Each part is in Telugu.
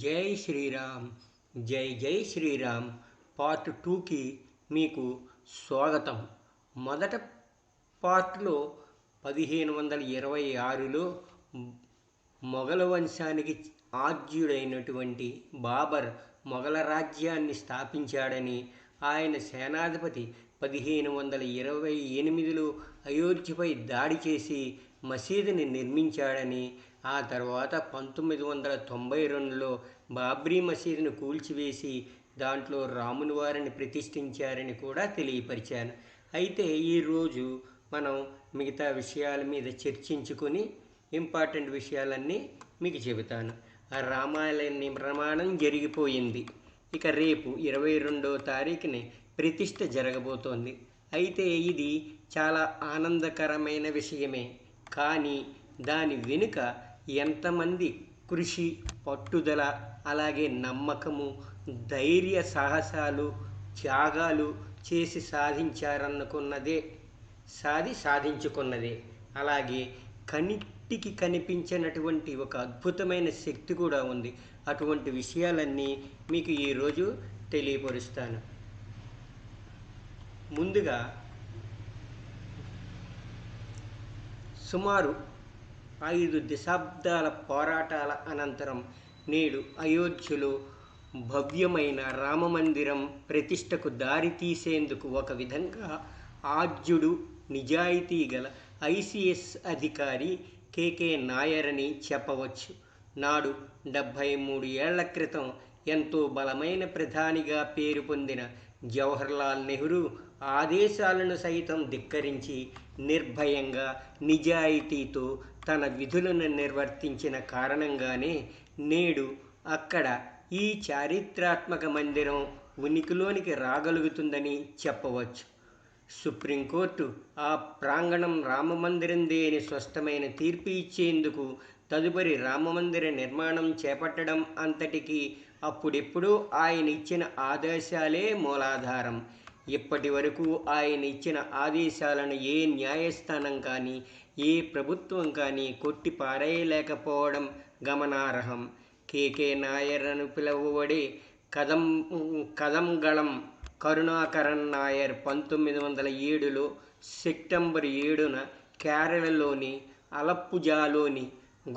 జై శ్రీరామ్. జై జై శ్రీరామ్. పార్ట్ 2కి మీకు స్వాగతం. మొదట పార్ట్లో 1526లో మొఘల వంశానికి ఆద్యుడైనటువంటి బాబర్ మొఘల రాజ్యాన్ని స్థాపించాడని, ఆయన సేనాధిపతి 1528లో అయోధ్యపై దాడి చేసి మసీదుని నిర్మించాడని, ఆ తర్వాత 1992లో బాబ్రీ మసీదును కూల్చివేసి దాంట్లో రాముని వారిని ప్రతిష్ఠించారని కూడా తెలియపరిచాను. అయితే ఈరోజు మనం మిగతా విషయాల మీద చర్చించుకొని ఇంపార్టెంట్ విషయాలన్నీ మీకు చెబుతాను. ఆ రామాలయ నిర్మాణం జరిగిపోయింది. ఇక రేపు 22వ తారీఖుని ప్రతిష్ఠ జరగబోతోంది. అయితే ఇది చాలా ఆనందకరమైన విషయమే. కానీ దాని వెనుక ఎంతమంది కృషి, పట్టుదల, అలాగే నమ్మకము, ధైర్య సాహసాలు, త్యాగాలు చేసి సాధించుకున్నదే. అలాగే కంటికి కనిపించినటువంటి ఒక అద్భుతమైన శక్తి కూడా ఉంది. అటువంటి విషయాలన్నీ మీకు ఈరోజు తెలియపరుస్తాను. ముందుగా సుమారు 5 దశాబ్దాల పోరాటాల అనంతరం నేడు అయోధ్యలో భవ్యమైన రామమందిరం ప్రతిష్టకు దారి తీసేందుకు ఒక విధంగా ఆద్యుడు, నిజాయితీ గల ఐసిఎస్ అధికారి కేకే నాయర్ అని చెప్పవచ్చు. నాడు 73 ఏళ్ల క్రితం ఎంతో బలమైన ప్రధానిగా పేరు పొందిన జవహర్లాల్ నెహ్రూ ఆదేశాలను సైతం ధిక్కరించి నిర్భయంగా, నిజాయితీతో తన విధులను నిర్వర్తించిన కారణంగానే నేడు అక్కడ ఈ చారిత్రాత్మక మందిరం ఉనికిలోనికి రాగలుగుతుందని చెప్పవచ్చు. సుప్రీంకోర్టు ఆ ప్రాంగణం రామమందిరందే అని స్పష్టమైన తీర్పు ఇచ్చేందుకు తదుపరి రామమందిర నిర్మాణం చేపట్టడం అంతటికీ అప్పుడెప్పుడో ఆయన ఇచ్చిన ఆదేశాలే మూలాధారం. ఇప్పటి వరకు ఆయన ఇచ్చిన ఆదేశాలను ఏ న్యాయస్థానం కానీ, ఏ ప్రభుత్వం కానీ కొట్టి పారేయలేకపోవడం గమనార్హం. కేకే నాయర్ అని పిలువబడే కదంగళం కరుణాకరన్ నాయర్ 1907లో సెప్టెంబర్ 7న కేరళలోని అలప్పుజాలోని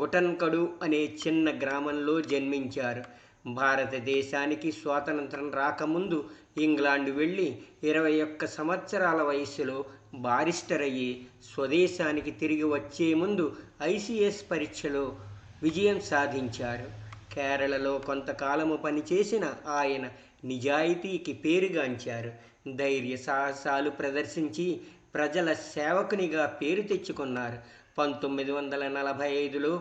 గుటన్కడు అనే చిన్న గ్రామంలో జన్మించారు. భారతదేశానికి స్వాతంత్రం రాకముందు ఇంగ్లాండ్ వెళ్ళి 21 సంవత్సరాల వయసులో బారిస్టర్ అయ్యి స్వదేశానికి తిరిగి వచ్చే ముందు ఐసిఎస్ పరీక్షలో విజయం సాధించారు. కేరళలో కొంతకాలము పనిచేసిన ఆయన నిజాయితీకి పేరుగాంచారు. ధైర్య సాహసాలు ప్రదర్శించి ప్రజల సేవకునిగా పేరు తెచ్చుకున్నారు. 1945లో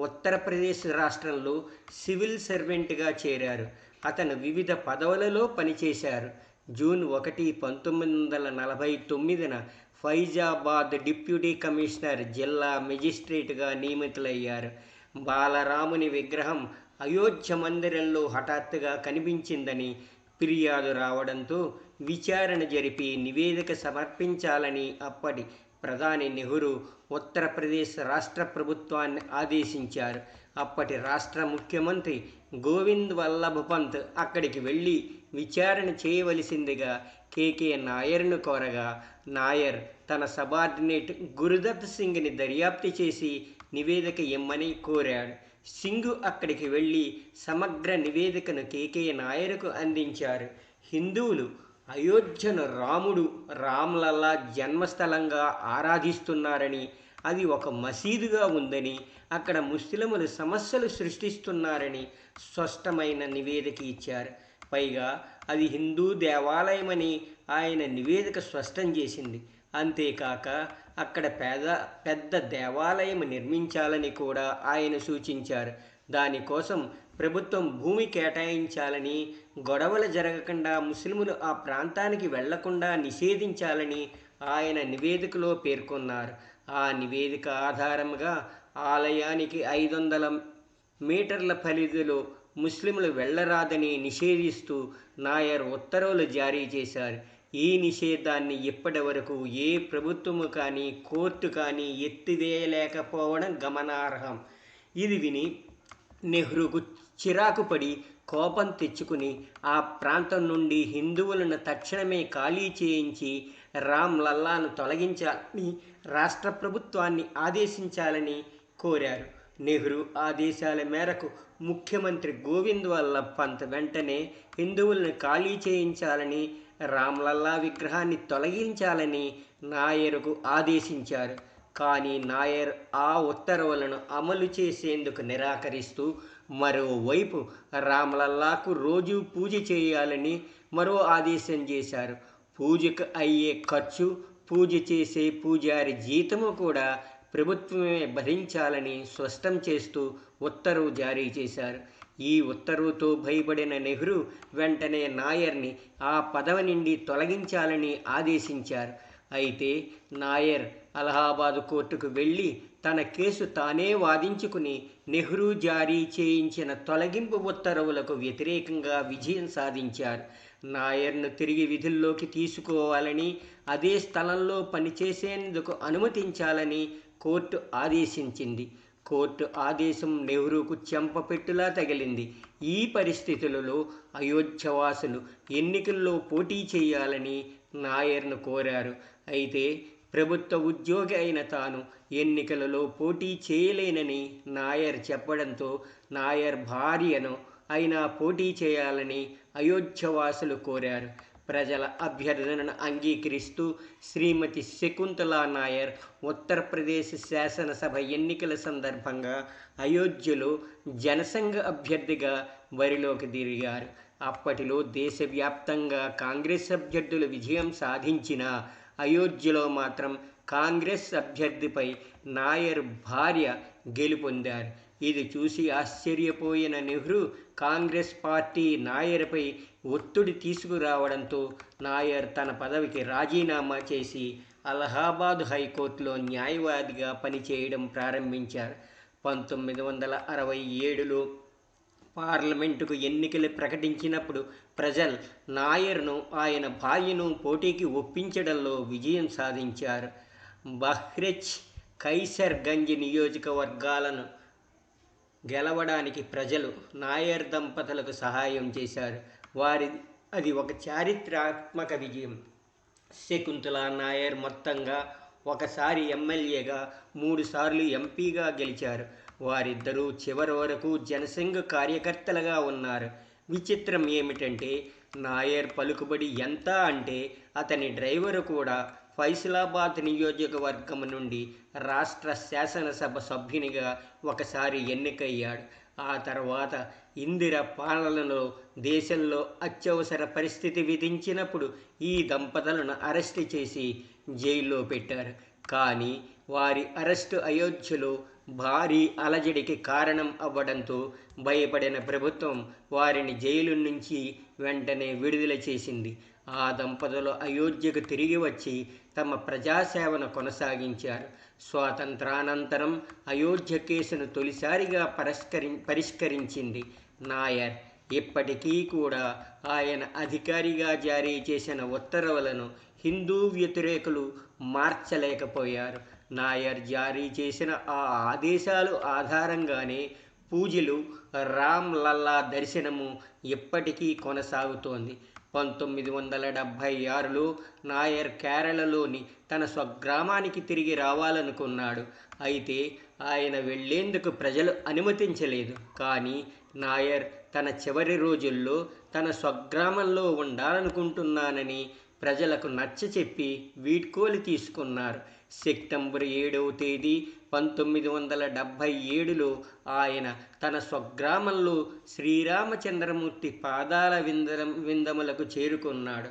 ఉత్తరప్రదేశ్ రాష్ట్రంలో సివిల్ సర్వెంట్గా చేరారు. అతను వివిధ పదవులలో పనిచేశారు. జూన్ 1, 1949న ఫైజాబాద్ డిప్యూటీ కమిషనర్, జిల్లా మెజిస్ట్రేట్గా నియమితులయ్యారు. బాలరాముని విగ్రహం అయోధ్య మందిరంలో హఠాత్తుగా కనిపించిందని ఫిర్యాదు రావడంతో విచారణ జరిపి నివేదిక సమర్పించాలని అప్పటి ప్రధాని నెహ్రూ ఉత్తరప్రదేశ్ రాష్ట్ర ప్రభుత్వాన్ని ఆదేశించారు. అప్పటి రాష్ట్ర ముఖ్యమంత్రి గోవింద్ వల్లభ్ పంత్ అక్కడికి వెళ్ళి విచారణ చేయవలసిందిగా కేకే నాయర్ను కోరగా, నాయర్ తన సబార్డినేట్ గురుదత్ సింగ్ని దర్యాప్తు చేసి నివేదిక ఇమ్మని కోరాడు. సింగ్ అక్కడికి వెళ్ళి సమగ్ర నివేదికను కేకే నాయర్కు అందించారు. హిందువులు అయోధ్యను రామ్లల్లా జన్మస్థలంగా ఆరాధిస్తున్నారని, అది ఒక మసీదుగా ఉందని, అక్కడ ముస్లింలు సమస్యలు సృష్టిస్తున్నారని స్పష్టమైన నివేదిక ఇచ్చారు. పైగా అది హిందూ దేవాలయమని ఆయన నివేదిక స్పష్టం చేసింది. అంతేకాక అక్కడ పెద్ద దేవాలయం నిర్మించాలని కూడా ఆయన సూచించారు. దానికోసం ప్రభుత్వం భూమి కేటాయించాలని, గొడవలు జరగకుండా ముస్లింలు ఆ ప్రాంతానికి వెళ్లకుండా నిషేధించాలని ఆయన నివేదికలో పేర్కొన్నారు. ఆ నివేదిక ఆధారంగా ఆలయానికి 500 మీటర్ల పరిధిలో ముస్లింలు వెళ్లరాదని నిషేధిస్తూ నాయర్ ఉత్తర్వులు జారీ చేశారు. ఈ నిషేధాన్ని ఇప్పటి వరకు ఏ ప్రభుత్వము కానీ, కోర్టు కానీ ఎత్తివేయలేకపోవడం గమనార్హం. ఇది విని నెహ్రూకు చిరాకు పడి కోపం తెచ్చుకుని ఆ ప్రాంతం నుండి హిందువులను తక్షణమే ఖాళీ చేయించి రామ్ లల్లాను తొలగించాలని రాష్ట్ర ప్రభుత్వాన్ని ఆదేశించాలని కోరారు. నెహ్రూ ఆదేశాల మేరకు ముఖ్యమంత్రి గోవింద్ వల్లభ్ పంత్ వెంటనే హిందువులను ఖాళీ చేయించాలని, రామ్లల్లా విగ్రహాన్ని తొలగించాలని నాయర్కు ఆదేశించారు. కానీ నాయర్ ఆ ఉత్తర్వులను అమలు చేసేందుకు నిరాకరిస్తూ మరోవైపు రామ్లల్లాకు రోజు పూజ చేయాలని మరో ఆదేశం చేశారు. పూజకు అయ్యే ఖర్చు, పూజ చేసే పూజారి జీతము కూడా ప్రభుత్వమే భరించాలని స్పష్టం చేస్తూ ఉత్తర్వు జారీ చేశారు. ఈ ఉత్తర్వుతో భయపడిన నెహ్రూ వెంటనే నాయర్ని ఆ పదవి నుండి తొలగించాలని ఆదేశించారు. అయితే నాయర్ అలహాబాద్ కోర్టుకు వెళ్ళి తన కేసు తానే వాదించుకుని నెహ్రూ జారీ చేయించిన తొలగింపు ఉత్తర్వులకు వ్యతిరేకంగా విజయం సాధించారు. నాయర్ను తిరిగి విధుల్లోకి తీసుకోవాలని, అదే స్థలంలో పనిచేసేందుకు అనుమతించాలని కోర్టు ఆదేశించింది. కోర్టు ఆదేశం నెహ్రూకు చెంపపెట్టులా తగిలింది. ఈ పరిస్థితులలో అయోధ్యవాసులు ఎన్నికల్లో పోటీ చేయాలని నాయర్ను కోరారు. అయితే ప్రభుత్వ ఉద్యోగి అయిన తాను ఎన్నికలలో పోటీ చేయలేనని నాయర్ చెప్పడంతో నాయర్ భార్యను అయినా పోటీ చేయాలని అయోధ్యవాసులు కోరారు. ప్రజల అభ్యర్థనను అంగీకరిస్తూ శ్రీమతి శకుంతలా నాయర్ ఉత్తరప్రదేశ్ శాసనసభ ఎన్నికల సందర్భంగా అయోధ్యలో జనసంఘ అభ్యర్థిగా బరిలోకి దిగారు. అప్పటిలో దేశవ్యాప్తంగా కాంగ్రెస్ అభ్యర్థులు విజయం సాధించినా అయోధ్యలో మాత్రం కాంగ్రెస్ అభ్యర్థిపై నాయర్ భార్య గెలుపొందారు. ఇది చూసి ఆశ్చర్యపోయిన నెహ్రూ కాంగ్రెస్ పార్టీ నాయర్పై ఒత్తిడి తీసుకురావడంతో నాయర్ తన పదవికి రాజీనామా చేసి అలహాబాద్ హైకోర్టులో న్యాయవాదిగా పనిచేయడం ప్రారంభించారు. 1967లో పార్లమెంటుకు ఎన్నికలు ప్రకటించినప్పుడు ప్రజలు నాయర్ను, ఆయన భార్యను పోటీకి ఒప్పించడంలో విజయం సాధించారు. బహ్రెచ్, కైసర్గంజ్ నియోజకవర్గాలను గెలవడానికి ప్రజలు నాయర్ దంపతులకు సహాయం చేశారు. అది ఒక చారిత్రాత్మక విజయం. శకుంతలా నాయర్ మొత్తంగా ఒకసారి ఎమ్మెల్యేగా, 3 సార్లు ఎంపీగా గెలిచారు. వారిద్దరూ చివరి వరకు జనసంఘ్ కార్యకర్తలుగా ఉన్నారు. విచిత్రం ఏమిటంటే నాయర్ పలుకుబడి ఎంత అంటే అతని డ్రైవరు కూడా ఫైసలాబాద్ నియోజకవర్గం నుండి రాష్ట్ర శాసనసభ సభ్యునిగా ఒకసారి ఎన్నికయ్యాడు. ఆ తర్వాత ఇందిర పాలనలో దేశంలో అత్యవసర పరిస్థితి విధించినప్పుడు ఈ దంపతులను అరెస్టు చేసి జైల్లో పెట్టారు. కానీ వారి అరెస్టు అయోధ్యలో భారీ అలజడికి కారణం అవ్వడంతో భయపడిన ప్రభుత్వం వారిని జైలు నుంచి వెంటనే విడుదల చేసింది. ఆ దంపతులు అయోధ్యకు తిరిగి వచ్చి తమ ప్రజాసేవను కొనసాగించారు. స్వాతంత్రానంతరం అయోధ్య కేసును తొలిసారిగా పరిష్కరించింది నాయర్. ఇప్పటికీ కూడా ఆయన అధికారిగా జారీ చేసిన ఉత్తర్వులను హిందూ వ్యతిరేకులు మార్చలేకపోయారు. నాయర్ జారీ చేసిన ఆ ఆదేశాలు ఆధారంగానే పూజలు, రామ్ లల్లా దర్శనము ఇప్పటికీ కొనసాగుతోంది. 1976లో నాయర్ కేరళలోని తన స్వగ్రామానికి తిరిగి రావాలనుకున్నాడు. అయితే ఆయన వెళ్లేందుకు ప్రజలు అనుమతించలేదు. కానీ నాయర్ తన చివరి రోజుల్లో తన స్వగ్రామంలో ఉండాలనుకుంటున్నానని ప్రజలకు నచ్చచెప్పి వీడ్కోలు తీసుకున్నారు. సెప్టెంబర్ 7వ తేదీ 1977లో ఆయన తన స్వగ్రామంలో శ్రీరామచంద్రమూర్తి పాదాల విందములకు చేరుకున్నాడు.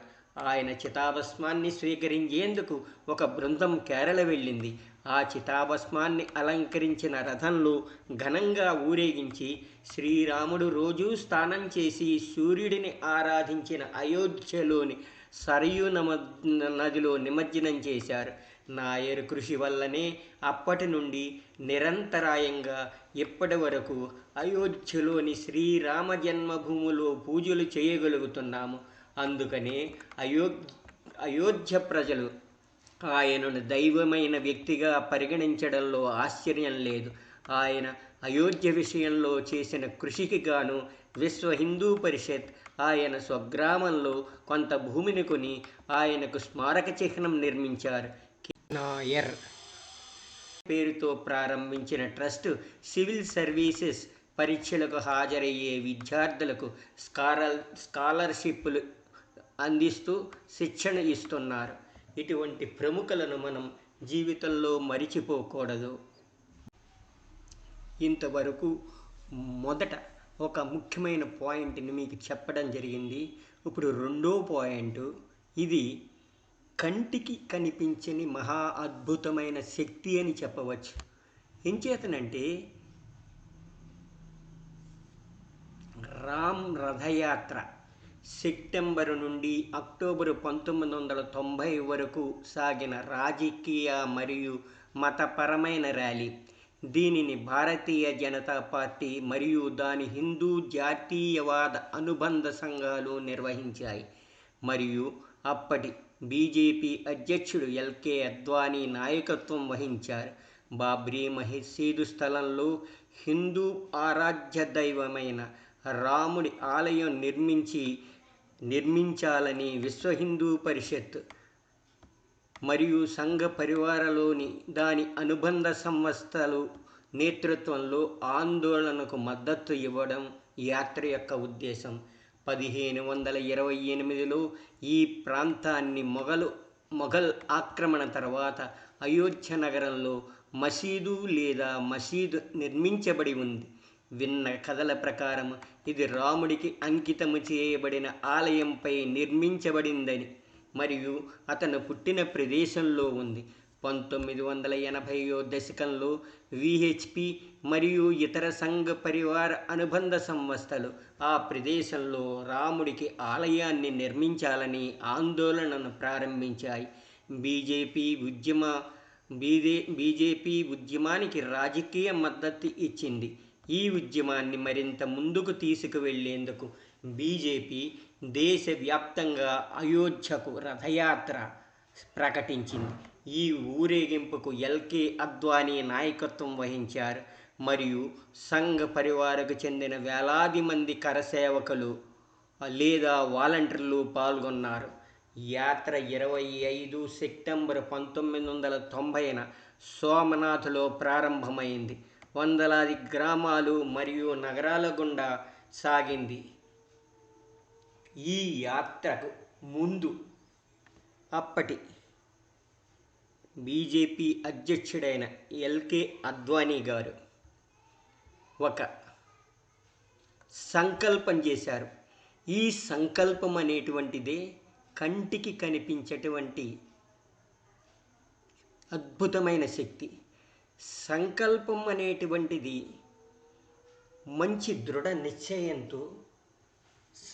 ఆయన చితాభస్మాన్ని స్వీకరించేందుకు ఒక బృందం కేరళ వెళ్ళింది. ఆ చితాభస్మాన్ని అలంకరించిన రథంలో ఘనంగా ఊరేగించి శ్రీరాముడు రోజూ స్నానం చేసి సూర్యుడిని ఆరాధించిన అయోధ్యలోని సరయూ నదిలో నిమజ్జనం చేశారు. నాయర్ కృషి వల్లనే అప్పటి నుండి నిరంతరాయంగా ఇప్పటి వరకు అయోధ్యలోని శ్రీరామ జన్మభూమిలో పూజలు చేయగలుగుతున్నాము. అందుకనే అయోధ్య ప్రజలు ఆయనను దైవమైన వ్యక్తిగా పరిగణించడంలో ఆశ్చర్యం లేదు. ఆయన అయోధ్య విషయంలో చేసిన కృషికి గాను విశ్వ హిందూ పరిషత్ ఆయన స్వగ్రామంలో కొంత భూమిని కొని ఆయనకు స్మారక చిహ్నం నిర్మించారు. నాయర్ పేరుతో ప్రారంభించిన ట్రస్ట్ సివిల్ సర్వీసెస్ పరీక్షలకు హాజరయ్యే విద్యార్థులకు స్కాలర్షిప్లు అందిస్తూ శిక్షణ ఇస్తున్నారు. ఇటువంటి ప్రముఖులను మనం జీవితంలో మరిచిపోకూడదు. ఇంతవరకు మొదట ఒక ముఖ్యమైన పాయింట్ని మీకు చెప్పడం జరిగింది. ఇప్పుడు రెండో పాయింట్, ఇది కంటికి కనిపించని మహా అద్భుతమైన శక్తి అని చెప్పవచ్చు. ఎంచేతనంటే రామ్ రథయాత్ర సెప్టెంబరు నుండి అక్టోబరు 1990 వరకు సాగిన రాజకీయ మరియు మతపరమైన ర్యాలీ. దీనిని భారతీయ జనతా పార్టీ మరియు దాని హిందూ జాతీయవాద అనుబంధ సంఘాలు నిర్వహించాయి మరియు అప్పటి బీజేపీ అధ్యక్షుడు ఎల్కే అద్వానీ నాయకత్వం వహించారు. బాబ్రీ మసీదు స్థలంలో హిందూ ఆరాధ్య దైవమైన రాముడి ఆలయం నిర్మించాలని విశ్వ హిందూ పరిషత్ మరియు సంఘ పరివారలోని దాని అనుబంధ సంస్థలు నేతృత్వంలో ఆందోళనకు మద్దతు ఇవ్వడం యాత్ర యొక్క ఉద్దేశం. 1528లో ఈ ప్రాంతాన్ని మొఘల్ ఆక్రమణ తర్వాత అయోధ్య నగరంలో మసీదు లేదా మసీదు నిర్మించబడి ఉంది. విన్న కథల ప్రకారం ఇది రాముడికి అంకితము చేయబడిన ఆలయంపై నిర్మించబడిందని మరియు అతను పుట్టిన ప్రదేశంలో ఉంది. 1980వ దశకంలో విహెచ్పి మరియు ఇతర సంఘ పరివార అనుబంధ సంస్థలు ఆ ప్రదేశంలో రాముడికి ఆలయాన్ని నిర్మించాలని ఆందోళనను ప్రారంభించాయి. బీజేపీ ఉద్యమానికి రాజకీయ మద్దతు ఇచ్చింది. ఈ ఉద్యమాన్ని మరింత ముందుకు తీసుకువెళ్లేందుకు బీజేపీ దేశవ్యాప్తంగా అయోధ్యకు రథయాత్ర ప్రకటించింది. ఈ ఊరేగింపుకు ఎల్కే అద్వానీ నాయకత్వం వహించారు మరియు సంఘ పరివారకు చెందిన వేలాది మంది కరసేవకులు లేదా వాలంటీర్లు పాల్గొన్నారు. యాత్ర 25 సెప్టెంబరు 1990న సోమనాథ్లో ప్రారంభమైంది. వందలాది గ్రామాలు మరియు నగరాల గుండా సాగింది. ఈ యాత్రకు ముందు అప్పటి బీజేపీ అధ్యక్షుడైన ఎల్కే అద్వానీ గారు ఒక సంకల్పం చేశారు. ఈ సంకల్పం అనేటువంటిదే కంటికి కనిపించేటువంటి అద్భుతమైన శక్తి. సంకల్పం అనేటువంటిది మంచి దృఢ నిశ్చయంతో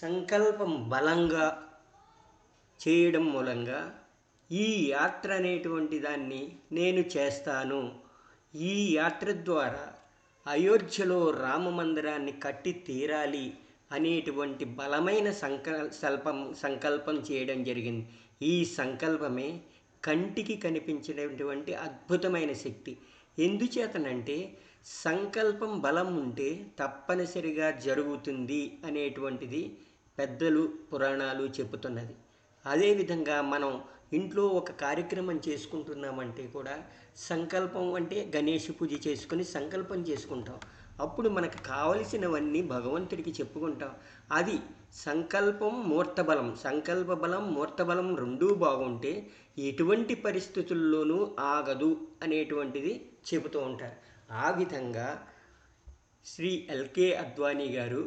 సంకల్పం బలంగా చేయడం మూలంగా ఈ యాత్ర అనేటువంటి దాన్ని నేను చేస్తాను, ఈ యాత్ర ద్వారా అయోధ్యలో రామ మందిరాన్ని కట్టి తీరాలి అనేటువంటి బలమైన సంకల్పం చేయడం జరిగింది. ఈ సంకల్పమే కంటికి కనిపించినటువంటి అద్భుతమైన శక్తి. ఎందుచేతనంటే సంకల్పం బలం ఉంటే తప్పనిసరిగా జరుగుతుంది అనేటువంటిది పెద్దలు పురాణాలు చెబుతున్నది. అదేవిధంగా మనం ఇంట్లో ఒక కార్యక్రమం చేసుకుంటున్నామంటే కూడా సంకల్పం అంటే గణేష్ పూజ చేసుకుని సంకల్పం చేసుకుంటాం. అప్పుడు మనకు కావలసినవన్నీ భగవంతుడికి చెప్పుకుంటాం. అది సంకల్పం మూర్తబలం, సంకల్ప బలం మూర్తబలం రెండూ బాగుంటే ఎటువంటి పరిస్థితుల్లోనూ ఆగదు అనేటువంటిది చెబుతూ ఉంటారు. ఆ విధంగా శ్రీ ఎల్కే అద్వానీ గారు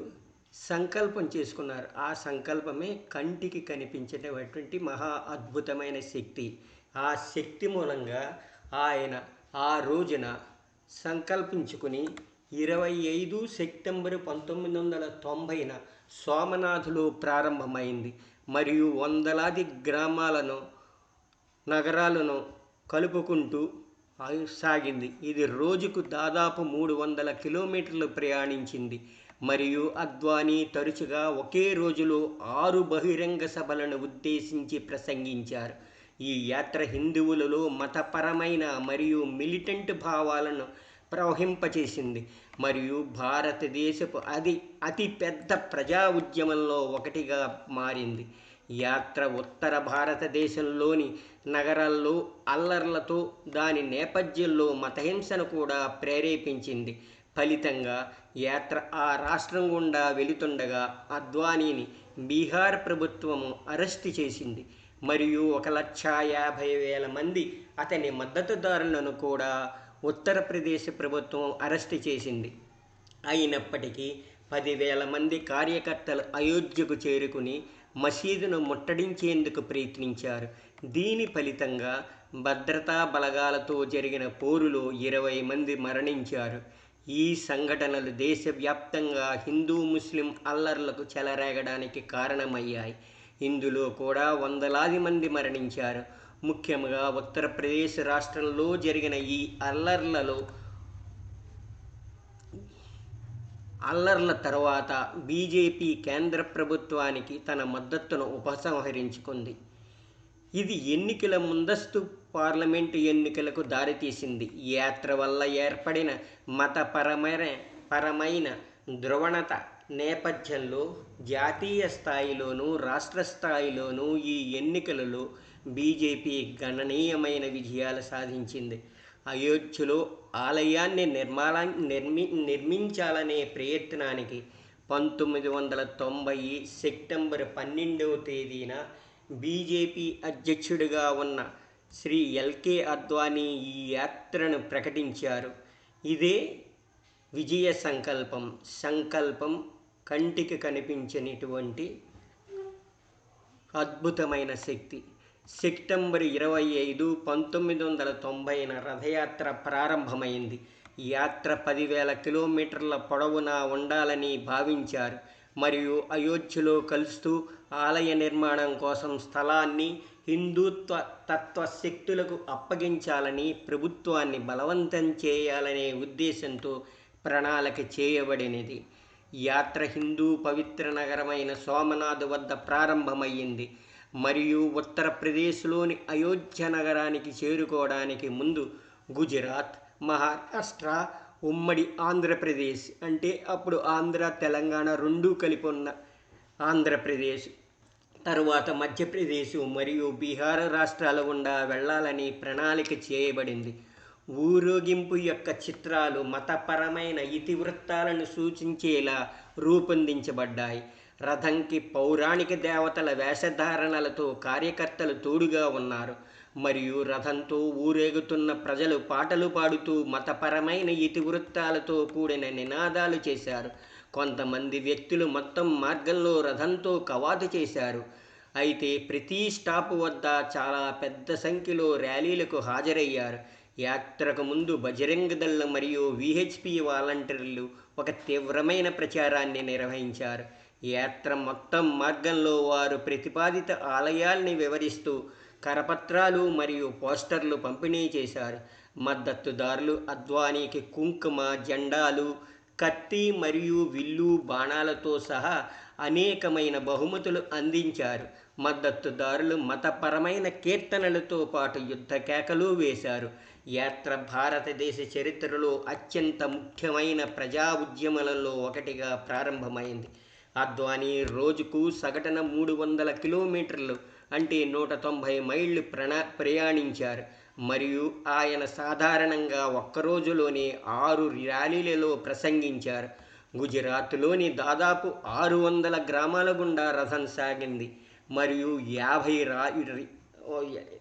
సంకల్పం చేసుకున్నారు. ఆ సంకల్పమే కంటికి కనిపించేటటువంటి మహా అద్భుతమైన శక్తి. ఆ శక్తి మూలంగా ఆయన ఆ రోజున సంకల్పించుకుని 25 సెప్టెంబరు 1990న సోమనాథ్లో ప్రారంభమైంది మరియు వందలాది గ్రామాలను నగరాలను కలుపుకుంటూ సాగింది. ఇది రోజుకు దాదాపు 300 కిలోమీటర్లు ప్రయాణించింది మరియు అద్వానీ తరచుగా ఒకే రోజులో 6 బహిరంగ సభలను ఉద్దేశించి ప్రసంగించారు. ఈ యాత్ర హిందువులలో మతపరమైన మరియు మిలిటెంట్ భావాలను ప్రవహింపచేసింది మరియు భారతదేశపు అతి పెద్ద ప్రజా ఉద్యమంలో ఒకటిగా మారింది. యాత్ర ఉత్తర భారతదేశంలోని నగరాల్లో అల్లర్లతో, దాని నేపథ్యంలో మతహింసను కూడా ప్రేరేపించింది. ఫలితంగా యాత్ర ఆ రాష్ట్రం గుండా వెళుతుండగా అద్వానీని బీహార్ ప్రభుత్వం అరెస్టు చేసింది మరియు 1,50,000 మంది అతని మద్దతుదారులను కూడా ఉత్తరప్రదేశ్ ప్రభుత్వం అరెస్టు చేసింది. అయినప్పటికీ 10,000 మంది కార్యకర్తలు అయోధ్యకు చేరుకుని మసీదును ముట్టడించేందుకు ప్రయత్నించారు. దీని ఫలితంగా భద్రతా బలగాలతో జరిగిన పోరులో 20 మంది మరణించారు. ఈ సంఘటనలు దేశవ్యాప్తంగా హిందూ ముస్లిం అల్లర్లకు చెలరేగడానికి కారణమయ్యాయి. ఇందులో కూడా వందలాది మంది మరణించారు. ముఖ్యంగా ఉత్తరప్రదేశ్ రాష్ట్రంలో జరిగిన ఈ అల్లర్ల తర్వాత బీజేపీ కేంద్ర ప్రభుత్వానికి తన మద్దతును ఉపసంహరించుకుంది. ఇది ఎన్నికల ముందస్తు పార్లమెంటు ఎన్నికలకు దారితీసింది. యాత్ర వల్ల ఏర్పడిన మతపరమైన ధ్రువణత నేపథ్యంలో జాతీయ స్థాయిలోనూ రాష్ట్ర స్థాయిలోనూ ఈ ఎన్నికలలో బీజేపీ గణనీయమైన విజయాలు సాధించింది. అయోధ్యలో ఆలయాన్ని నిర్మించాలనే ప్రయత్నానికి 1990 సెప్టెంబర్ 12వ తేదీన బీజేపీ అధ్యక్షుడిగా ఉన్న శ్రీ ఎల్కే అద్వానీ ఈ యాత్రను ప్రకటించారు. ఇదే విజయ సంకల్పం కంటికి కనిపించనిటువంటి అద్భుతమైన శక్తి. సెప్టెంబర్ 25, 1990న రథయాత్ర ప్రారంభమైంది. యాత్ర 10,000 కిలోమీటర్ల పొడవునా ఉండాలని భావించారు మరియు అయోధ్యలో కలుస్తూ ఆలయ నిర్మాణం కోసం స్థలాన్ని హిందుత్వ తత్వ శక్తులకు అప్పగించాలని, ప్రభుత్వాన్ని బలవంతం చేయాలనే ఉద్దేశంతో ప్రణాళిక చేయబడినది. యాత్ర హిందూ పవిత్ర నగరమైన సోమనాథ్ వద్ద ప్రారంభమయ్యింది మరియు ఉత్తరప్రదేశ్లోని అయోధ్య నగరానికి చేరుకోవడానికి ముందు గుజరాత్, మహారాష్ట్ర, ఉమ్మడి ఆంధ్రప్రదేశ్ అంటే అప్పుడు ఆంధ్ర తెలంగాణ రెండూ కలిపి ఉన్న ఆంధ్రప్రదేశ్, తరువాత మధ్యప్రదేశ్ మరియు బీహార్ రాష్ట్రాల గుండా వెళ్లాలని ప్రణాళిక చేయబడింది. ఊరేగింపు యొక్క చిత్రాలు మతపరమైన ఇతివృత్తాలను సూచించేలా రూపొందించబడ్డాయి. రథంకి పౌరాణిక దేవతల వేషధారణలతో కార్యకర్తలు తోడుగా ఉన్నారు మరియు రథంతో ఊరేగుతున్న ప్రజలు పాటలు పాడుతూ మతపరమైన ఇతివృత్తాలతో కూడిన నినాదాలు చేశారు. కొంతమంది వ్యక్తులు మొత్తం మార్గంలో రథంతో కవాతు చేశారు. అయితే ప్రతి స్టాప్ వద్ద చాలా పెద్ద సంఖ్యలో ర్యాలీలకు హాజరయ్యారు. యాత్రకు ముందు బజరంగ దళ్ మరియు విహెచ్పి వాలంటీర్లు ఒక తీవ్రమైన ప్రచారాన్ని నిర్వహించారు. యాత్ర మొత్తం మార్గంలో వారు ప్రతిపాదిత ఆలయాల్ని వివరిస్తూ కరపత్రాలు మరియు పోస్టర్లు పంపిణీ చేశారు. మద్దతుదారులు అద్వానీకి కుంకుమ, జెండాలు, కత్తి మరియు విల్లు, బాణాలతో సహా అనేకమైన బహుమతులు అందించారు. మద్దతుదారులు మతపరమైన కీర్తనలతో పాటు యుద్ధ కేకలు వేశారు. యాత్ర భారతదేశ చరిత్రలో అత్యంత ముఖ్యమైన ప్రజా ఉద్యమాలలో ఒకటిగా ప్రారంభమైంది. అద్వానీ రోజుకు సగటున 300 కిలోమీటర్లు అంటే 190 మైళ్ళు ప్రయాణించారు మరియు ఆయన సాధారణంగా ఒక్కరోజులోనే 6 ర్యాలీలలో ప్రసంగించారు. గుజరాత్లోని దాదాపు 600 గ్రామాల గుండా రథం సాగింది మరియు 50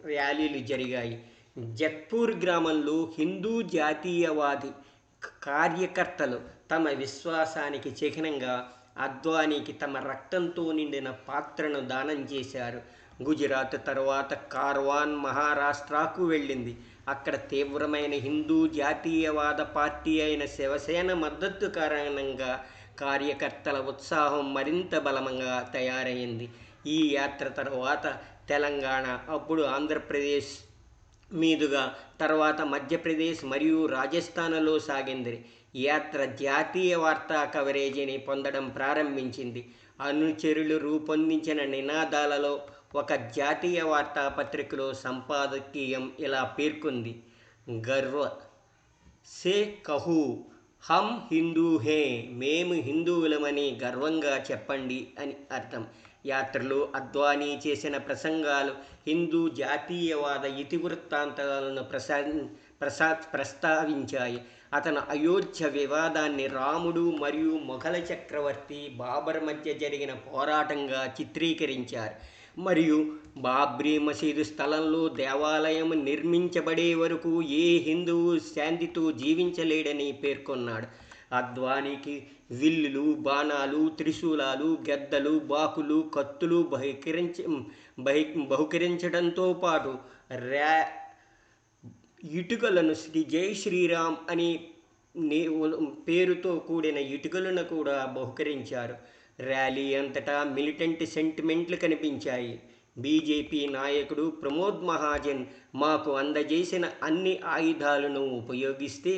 ర్యాలీలు జరిగాయి. జత్పూర్ గ్రామంలో హిందూ జాతీయవాది కార్యకర్తలు తమ విశ్వాసానికి చిహ్నంగా అద్వానీకి తమ రక్తంతో నిండిన పాత్రను దానం చేశారు. గుజరాత్ తరువాత కార్వాన్ మహారాష్ట్రకు వెళ్ళింది. అక్కడ తీవ్రమైన హిందూ జాతీయవాద పార్టీ అయిన శివసేన మద్దతు కారణంగా కార్యకర్తల ఉత్సాహం మరింత బలంగా తయారైంది. ఈ యాత్ర తరువాత తెలంగాణ, అప్పుడు ఆంధ్రప్రదేశ్ మీదుగా తర్వాత మధ్యప్రదేశ్ మరియు రాజస్థాన్లో సాగింది. యాత్ర జాతీయ వార్తా కవరేజీని పొందడం ప్రారంభించింది. అనుచరులు రూపొందించిన నినాదాలలో ఒక జాతీయ వార్తాపత్రికలో సంపాదకీయం ఇలా పేర్కొంది: గర్వ సే కహూ హమ్ హిందూ హే, మేము హిందువులమని గర్వంగా చెప్పండి అని అర్థం. యాత్రలో అద్వానీ చేసిన ప్రసంగాలు హిందూ జాతీయవాద ఇతివృత్తాంతాలను ప్రస్తావించాయి. అతను అయోధ్య వివాదాన్ని రాముడు మరియు మొఘల చక్రవర్తి బాబర్ మధ్య జరిగిన పోరాటంగా చిత్రీకరించారు మరియు బాబ్రీ మసీదు స్థలంలో దేవాలయం నిర్మించబడే వరకు ఏ హిందువు శాంతితో జీవించలేడని పేర్కొన్నాడు. అద్వానీకి విల్లులు, బాణాలు, త్రిశూలాలు, గద్దలు, బాకులు, కత్తులు బహుకరించడంతో పాటు ఇటుకలను జై శ్రీరామ్ అని పేరుతో కూడిన ఇటుకలను కూడా బహుకరించారు. ర్యాలీ అంతటా మిలిటెంట్ సెంటిమెంట్లు కనిపించాయి. బీజేపీ నాయకుడు ప్రమోద్ మహాజన్ మాకు అందజేసిన అన్ని ఆయుధాలను ఉపయోగిస్తే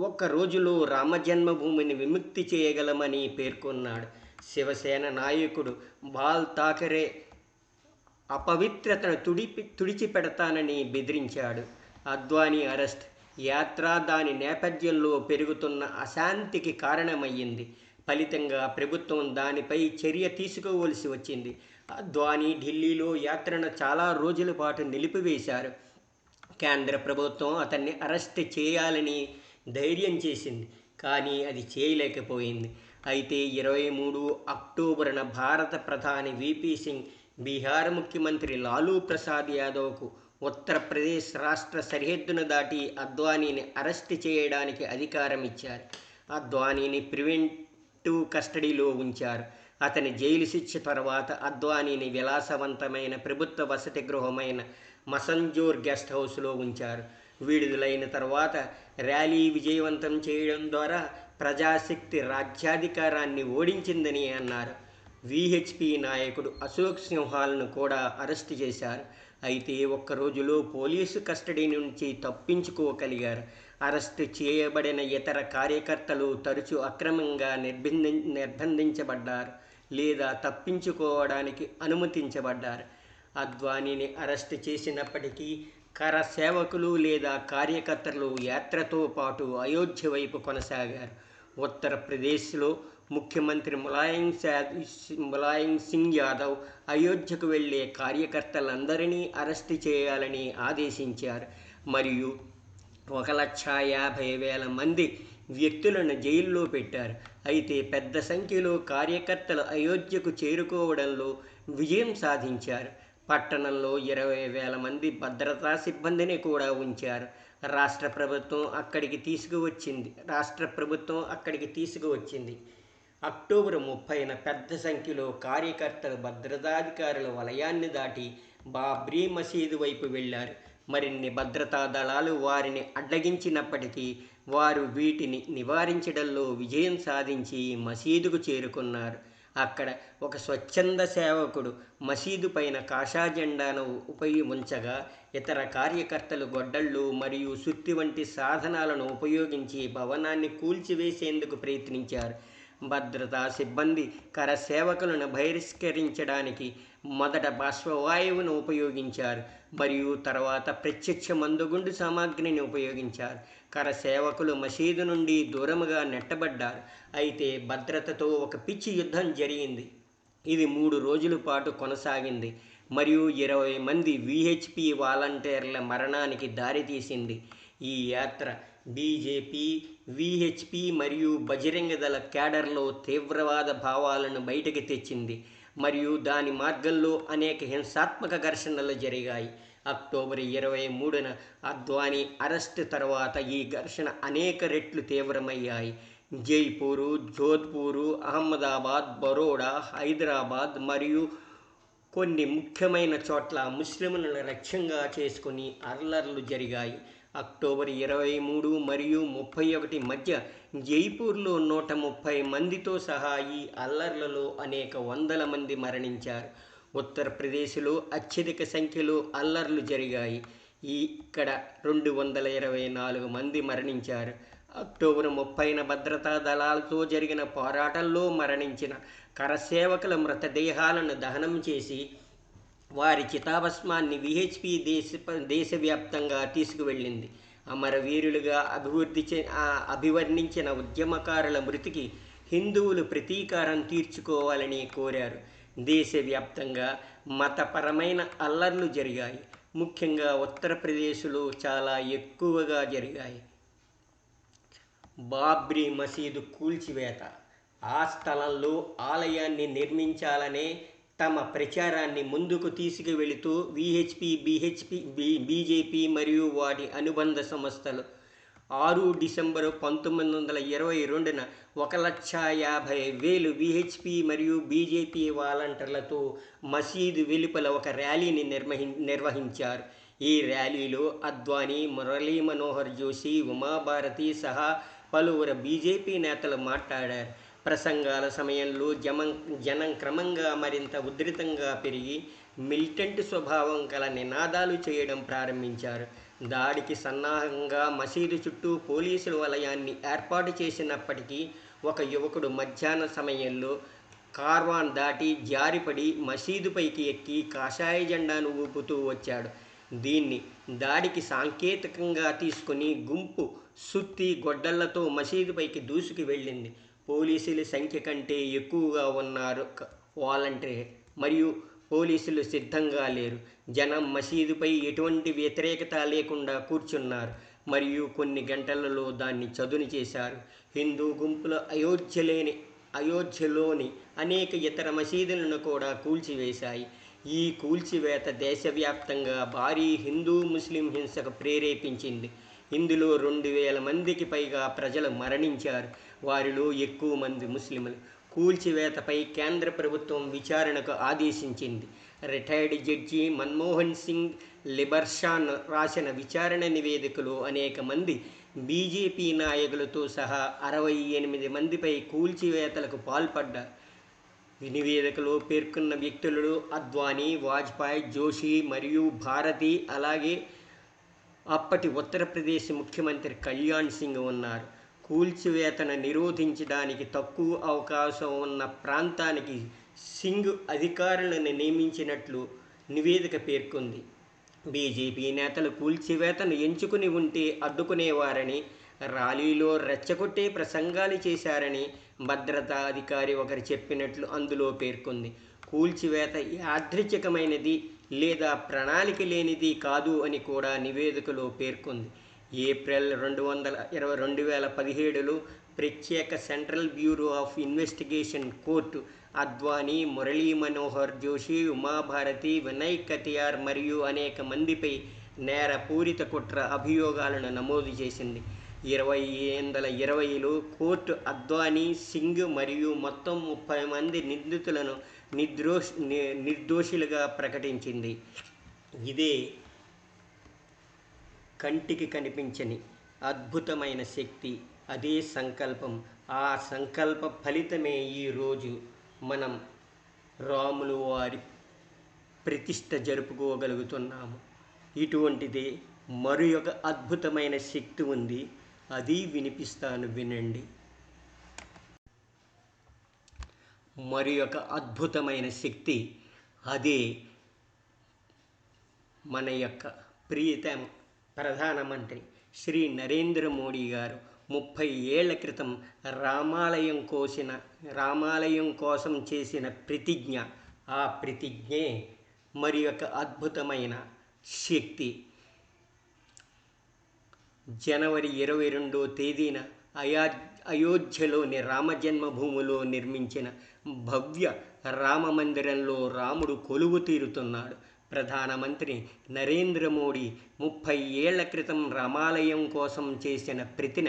ఒక్క రోజులో రామజన్మభూమిని విముక్తి చేయగలమని పేర్కొన్నాడు. శివసేన నాయకుడు బాల్ ఠాకరే అపవిత్రతను తుడిచిపెడతానని బెదిరించాడు. అద్వానీ అరెస్ట్ యాత్ర దాని నేపథ్యంలో పెరుగుతున్న అశాంతికి కారణమయ్యింది. ఫలితంగా ప్రభుత్వం దానిపై చర్య తీసుకోవలసి వచ్చింది. అద్వానీ ఢిల్లీలో యాత్రను చాలా రోజుల పాటు నిలిపివేశారు. కేంద్ర ప్రభుత్వం అతన్ని అరెస్ట్ చేయాలని ధైర్యం చేసింది, కానీ అది చేయలేకపోయింది. అయితే 23 అక్టోబరున భారత ప్రధాని విపి సింగ్ బీహార్ ముఖ్యమంత్రి లాలూ ప్రసాద్ యాదవ్కు ఉత్తరప్రదేశ్ రాష్ట్ర సరిహద్దును దాటి అద్వానీని అరెస్ట్ చేయడానికి అధికారం ఇచ్చారు. అద్వానీని ప్రివెంటివ్ కస్టడీలో ఉంచారు. అతని జైలు శిక్ష తర్వాత అద్వానీని విలాసవంతమైన ప్రభుత్వ వసతి గృహమైన మసంజోర్ గెస్ట్ హౌస్లో ఉంచారు. విడుదలైన తర్వాత ర్యాలీ విజయవంతం చేయడం ద్వారా ప్రజాశక్తి రాజ్యాధికారాన్ని ఓడించిందని అన్నారు. విహెచ్పి నాయకుడు అశోక్ సింహాల్ను కూడా అరెస్టు చేశారు. అయితే ఒక్కరోజులో పోలీసు కస్టడీ నుంచి తప్పించుకోగలిగారు. అరెస్టు చేయబడిన ఇతర కార్యకర్తలు తరచూ అక్రమంగా నిర్బంధించబడ్డారు లేదా తప్పించుకోవడానికి అనుమతించబడ్డారు. అద్వానీని అరెస్టు చేసినప్పటికీ కర సేవకులు లేదా కార్యకర్తలు యాత్రతో పాటు అయోధ్య వైపు కొనసాగారు. ఉత్తరప్రదేశ్లో ముఖ్యమంత్రి ములాయం సింగ్ యాదవ్ అయోధ్యకు వెళ్లే కార్యకర్తలందరినీ అరెస్టు చేయాలని ఆదేశించారు మరియు 1,50,000 మంది వ్యక్తులను జైల్లో పెట్టారు. అయితే పెద్ద సంఖ్యలో కార్యకర్తలు అయోధ్యకు చేరుకోవడంలో విజయం సాధించారు. పట్టణంలో 20,000 మంది భద్రతా సిబ్బందిని కూడా ఉంచారు. రాష్ట్ర ప్రభుత్వం అక్కడికి తీసుకువచ్చింది. అక్టోబర్ 30న పెద్ద సంఖ్యలో కార్యకర్తలు భద్రతాధికారుల వలయాన్ని దాటి బాబ్రీ మసీదు వైపు వెళ్లారు. మరిన్ని భద్రతా దళాలు వారిని అడ్డగించినప్పటికీ వారు వీటిని నివారించడంలో విజయం సాధించి మసీదుకు చేరుకున్నారు. అక్కడ ఒక స్వచ్ఛంద సేవకుడు మసీదు పైన కాషా జెండాను ఉంచగా ఇతర కార్యకర్తలు గొడ్డళ్ళు మరియు సుత్తి వంటి సాధనాలను ఉపయోగించి భవనాన్ని కూల్చివేసేందుకు ప్రయత్నించారు. భద్రతా సిబ్బంది కర సేవకులను బహిష్కరించడానికి మొదట బాష్పవాయువును ఉపయోగించారు మరియు తర్వాత ప్రత్యక్ష మందుగుండు సామాగ్రిని ఉపయోగించారు. కర సేవకులు మసీదు నుండి దూరముగా నెట్టబడ్డారు. అయితే భద్రతతో ఒక పిచ్చి యుద్ధం జరిగింది. ఇది 3 రోజుల పాటు కొనసాగింది మరియు 20 మంది విహెచ్పి వాలంటీర్ల మరణానికి దారితీసింది. ఈ యాత్ర బీజేపీ, విహెచ్పి మరియు బజరంగ దళ క్యాడర్లో తీవ్రవాద భావాలను బయటకు తెచ్చింది మరియు దాని మార్గంలో అనేక హింసాత్మక ఘర్షణలు జరిగాయి. అక్టోబర్ 23న అద్వానీ అరెస్టు తర్వాత ఈ ఘర్షణ అనేక రెట్లు తీవ్రమయ్యాయి. జైపూరు, జోధ్పూరు, అహ్మదాబాద్, బరోడా, హైదరాబాద్ మరియు కొన్ని ముఖ్యమైన చోట్ల ముస్లింలను లక్ష్యంగా చేసుకుని అల్లర్లు జరిగాయి. అక్టోబర్ 23 మరియు 31 మధ్య జైపూర్లో 130 మందితో సహా ఈ అల్లర్లలో అనేక వందల మంది మరణించారు. ఉత్తరప్రదేశ్లో అత్యధిక సంఖ్యలో అల్లర్లు జరిగాయి. ఇక్కడ 224 మంది మరణించారు. అక్టోబర్ 30న భద్రతా దళాలతో జరిగిన పోరాటంలో మరణించిన కరసేవకుల మృతదేహాలను దహనం చేసి వారి చితాభస్మాన్ని విహెచ్పి దేశవ్యాప్తంగా తీసుకువెళ్ళింది. అమరవీరులుగా అభివర్ణించిన ఉద్యమకారుల మృతికి హిందువులు ప్రతీకారం తీర్చుకోవాలని కోరారు. దేశవ్యాప్తంగా మతపరమైన అల్లర్లు జరిగాయి. ముఖ్యంగా ఉత్తరప్రదేశ్లో చాలా ఎక్కువగా జరిగాయి. బాబ్రీ మసీదు కూల్చివేత. ఆ స్థలంలో ఆలయాన్ని నిర్మించాలనే తమ ప్రచారాన్ని ముందుకు తీసుకువెళుతూ బీజేపీ మరియు వాటి అనుబంధ సంస్థలు 6 డిసెంబరు 1922న 1,50,000 విహెచ్పి మరియు బీజేపీ వాలంటీర్లతో మసీదు వెలుపల ఒక ర్యాలీని నిర్వహించారు. ఈ ర్యాలీలో అద్వానీ, మురళీ మనోహర్ జోషి, ఉమాభారతి సహా పలువురు బీజేపీ నేతలు మాట్లాడారు. ప్రసంగాల సమయంలో జనం క్రమంగా మరింత ఉధృతంగా పెరిగి మిలిటెంట్ స్వభావం గల నినాదాలు చేయడం ప్రారంభించారు. దాడికి సన్నాహంగా మసీదు చుట్టూ పోలీసుల వలయాన్ని ఏర్పాటు చేసినప్పటికీ ఒక యువకుడు మధ్యాహ్న సమయంలో కార్వాన్ దాటి జారిపడి మసీదుపైకి ఎక్కి కాషాయ జెండాను ఊపుతూ వచ్చాడు. దీన్ని దాడికి సాంకేతికంగా తీసుకుని గుంపు సుత్తి గొడ్డళ్లతో మసీదుపైకి దూసుకు వెళ్ళింది. పోలీసుల సంఖ్య కంటే ఎక్కువగా ఉన్నారు వాలంటీర్ మరియు పోలీసులు సిద్ధంగా లేరు. జనం మసీదుపై ఎటువంటి వ్యతిరేకత లేకుండా కూర్చున్నారు మరియు కొన్ని గంటలలో దాన్ని చదును చేశారు. హిందూ గుంపులు అయోధ్యలోని అనేక ఇతర మసీదులను కూడా కూల్చివేశాయి. ఈ కూల్చివేత దేశవ్యాప్తంగా భారీ హిందూ ముస్లిం హింసకు ప్రేరేపించింది. ఇందులో 2,000 మందికి పైగా ప్రజలు మరణించారు. వారిలో ఎక్కువ మంది ముస్లింలు. కూల్చివేతపై కేంద్ర ప్రభుత్వం విచారణకు ఆదేశించింది. రిటైర్డ్ జడ్జి మన్మోహన్ సింగ్ లిబర్షాన్ రాసిన విచారణ నివేదికలో అనేక మంది బీజేపీ నాయకులతో సహా 68 మందిపై కూల్చివేతలకు పాల్పడ్డారు. నివేదికలో పేర్కొన్న వ్యక్తులలో అద్వానీ, వాజ్పేయి, జోషి మరియు భారతి, అలాగే అప్పటి ఉత్తరప్రదేశ్ ముఖ్యమంత్రి కళ్యాణ్ సింగ్ ఉన్నారు. కూల్చివేతను నిరోధించడానికి తక్కువ అవకాశం ఉన్న ప్రాంతానికి సింగ్ అధికారులను నియమించినట్లు నివేదిక పేర్కొంది. బీజేపీ నేతలు కూల్చివేతను ఎంచుకుని ఉంటే అడ్డుకునేవారని, ర్యాలీలో రెచ్చగొట్టే ప్రసంగాలు చేశారని భద్రతా అధికారి ఒకరు చెప్పినట్లు అందులో పేర్కొంది. కూల్చివేత యాదృచ్ఛికమైనది లేదా ప్రణాళిక లేనిది కాదు అని కూడా నివేదికలో పేర్కొంది. ఏప్రిల్ 2017లో ప్రత్యేక central bureau of investigation court Advani, Murali Manohar Joshi, Uma Bharti, Vinay Katiyar మరియు అనేక మందిపై నేరపూరిత కుట్ర అభియోగాలను నమోదు చేసింది. 2020లో కోర్టు అద్వానీ, సింగ్ మరియు మొత్తం 30 మంది నిందితులను నిర్దోషులుగా ప్రకటించింది. ఇదే కంటికి కనిపించని అద్భుతమైన శక్తి. అదే సంకల్పం. ఆ సంకల్ప ఫలితమే ఈరోజు మనం రాములు వారి ప్రతిష్ఠ జరుపుకోగలుగుతున్నాము. ఇటువంటిదే మరొక అద్భుతమైన శక్తి ఉంది. అది వినిపిస్తాను, వినండి. మరొక అద్భుతమైన శక్తి అదే మన యొక్క ప్రియతమ ప్రధానమంత్రి శ్రీ నరేంద్ర మోడీ గారు 30 ఏళ్ల క్రితం రామాలయం కోసం చేసిన ప్రతిజ్ఞ. ఆ ప్రతిజ్ఞే మరి ఒక అద్భుతమైన శక్తి. జనవరి 22వ తేదీన అయోధ్యలోని రామజన్మభూమిలో నిర్మించిన భవ్య రామమందిరంలో రాముడు కొలువు తీరుతున్నాడు. ప్రధానమంత్రి నరేంద్ర మోడీ 30 ఏళ్ల క్రితం రామాలయం కోసం చేసిన ప్రతిన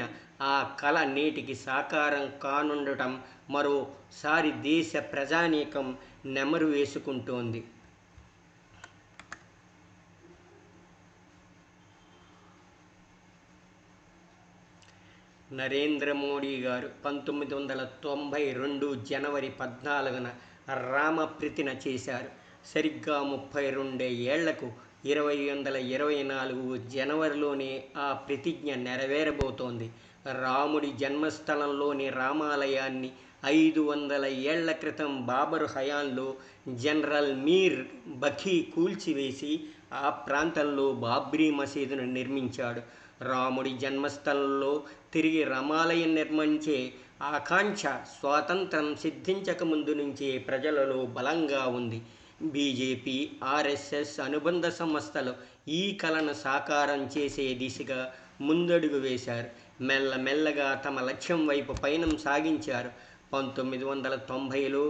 ఆ కల నేటికి సాకారం కానుండటం మరోసారి దేశ ప్రజానీకం నెమరు వేసుకుంటోంది. నరేంద్ర మోడీ గారు 1992 జనవరి 14న రామ ప్రతిన చేశారు. సరిగ్గా 32 ఏళ్లకు 2024 జనవరిలోనే ఆ ప్రతిజ్ఞ నెరవేరబోతోంది. రాముడి జన్మస్థలంలోని రామాలయాన్ని 500 ఏళ్ల క్రితం బాబరు హయాంలో జనరల్ మీర్ బఖీ కూల్చివేసి ఆ ప్రాంతంలో బాబ్రీ మసీదును నిర్మించాడు. రాముడి జన్మస్థలంలో తిరిగి రామాలయం నిర్మించే ఆకాంక్ష స్వాతంత్రం సిద్ధించక ముందు నుంచే ప్రజలలో బలంగా ఉంది. బీజేపీ, ఆర్ఎస్ఎస్ అనుబంధ సంస్థలు ఈ కలను సాకారం చేసే దిశగా ముందడుగు వేశారు. మెల్లమెల్లగా తమ లక్ష్యం వైపు పయనం సాగించారు. 1990లో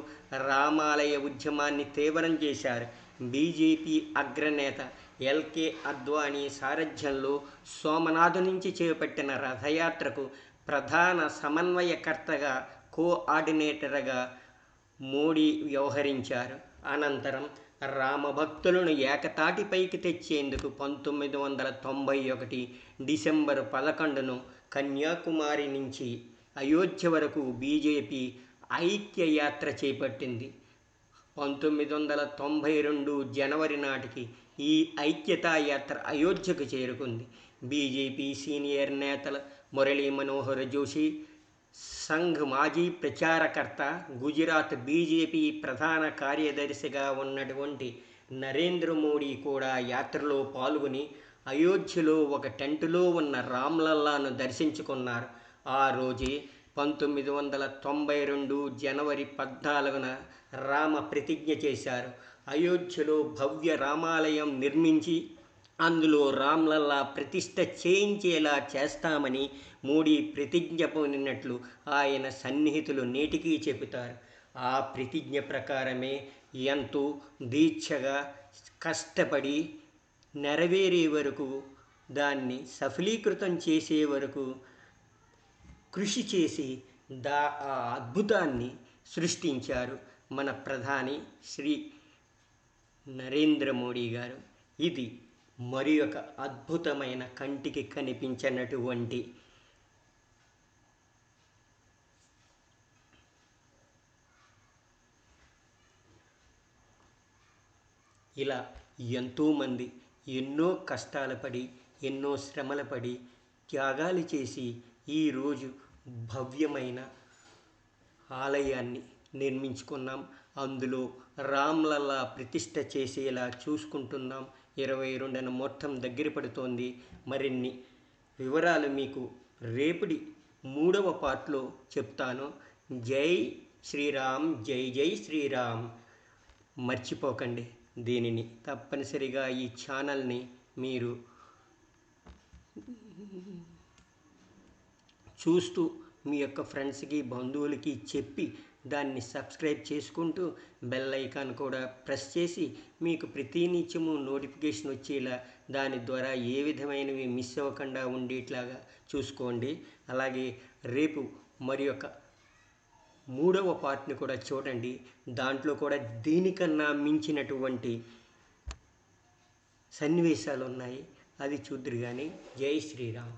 రామాలయ ఉద్యమాన్ని తీవ్రం చేశారు. బీజేపీ అగ్రనేత ఎల్కే అద్వానీ సారథ్యంలో సోమనాథ్ నుంచి చేపట్టిన రథయాత్రకు ప్రధాన సమన్వయకర్తగా, కోఆర్డినేటర్గా మోడీ వ్యవహరించారు. అనంతరం రామభక్తులను ఏకతాటిపైకి తెచ్చేందుకు 1991 డిసెంబర్ 11ను కన్యాకుమారి నుంచి అయోధ్య వరకు బీజేపీ ఐక్యయాత్ర చేపట్టింది. 1992 జనవరి నాటికి ఈ ఐక్యతా యాత్ర అయోధ్యకు చేరుకుంది. బీజేపీ సీనియర్ నేతలు మురళీ మనోహర్ జోషి, సంఘ్ మాజీ ప్రచారకర్త, గుజరాత్ బీజేపీ ప్రధాన కార్యదర్శిగా ఉన్నటువంటి నరేంద్ర మోడీ కూడా యాత్రలో పాల్గొని అయోధ్యలో ఒక టెంటులో ఉన్న రామ్లల్లాను దర్శించుకున్నారు. ఆ రోజే 1992 జనవరి 14న రామ ప్రతిజ్ఞ చేశారు. అయోధ్యలో భవ్య రామాలయం నిర్మించి అందులో రామ్లల్లా ప్రతిష్ఠ చేయించేలా చేస్తామని మోడీ ప్రతిజ్ఞ పొందినట్లు ఆయన సన్నిహితులు నేటికీ చెబుతారు. ఆ ప్రతిజ్ఞ ప్రకారమే ఎంతో దీక్షగా కష్టపడి నెరవేరే వరకు, దాన్ని సఫలీకృతం చేసే వరకు కృషి చేసి ఆ అద్భుతాన్ని సృష్టించారు మన ప్రధాని శ్రీ నరేంద్ర మోడీ గారు. ఇది మరి ఒక అద్భుతమైన కంటికి కనిపించనటువంటి ఇలా ఎంతోమంది ఎన్నో కష్టాలు పడి, ఎన్నో శ్రమలు పడి, త్యాగాలు చేసి ఈరోజు భవ్యమైన ఆలయాన్ని నిర్మించుకున్నాం. అందులో రామ్లల్లా ప్రతిష్ఠ చేసేలా చూసుకుంటున్నాం. 22న మొత్తం దగ్గర పడుతోంది. మరిన్ని వివరాలు మీకు రేపటి 3వ పార్ట్లో చెప్తాను. జై శ్రీరామ్, జై జై శ్రీరామ్. మర్చిపోకండి దీనిని. తప్పనిసరిగా ఈ ఛానల్ని మీరు చూస్తూ మీ యొక్క ఫ్రెండ్స్కి, బంధువులకి చెప్పి దాన్ని సబ్స్క్రైబ్ చేసుకుంటూ బెల్ ఐకాన్ కూడా ప్రెస్ చేసి మీకు ప్రతినిత్యము నోటిఫికేషన్ వచ్చేలా, దాని ద్వారా ఏ విధమైనవి మిస్ అవ్వకుండా ఉండేట్లాగా చూసుకోండి. అలాగే రేపు మరి ఒక 3వ పార్ట్ని కూడా చూడండి. దాంట్లో కూడా దీనికన్నా మించినటువంటి సన్నివేశాలు ఉన్నాయి. అది చూద్దురు కానీ. జై శ్రీరామ్.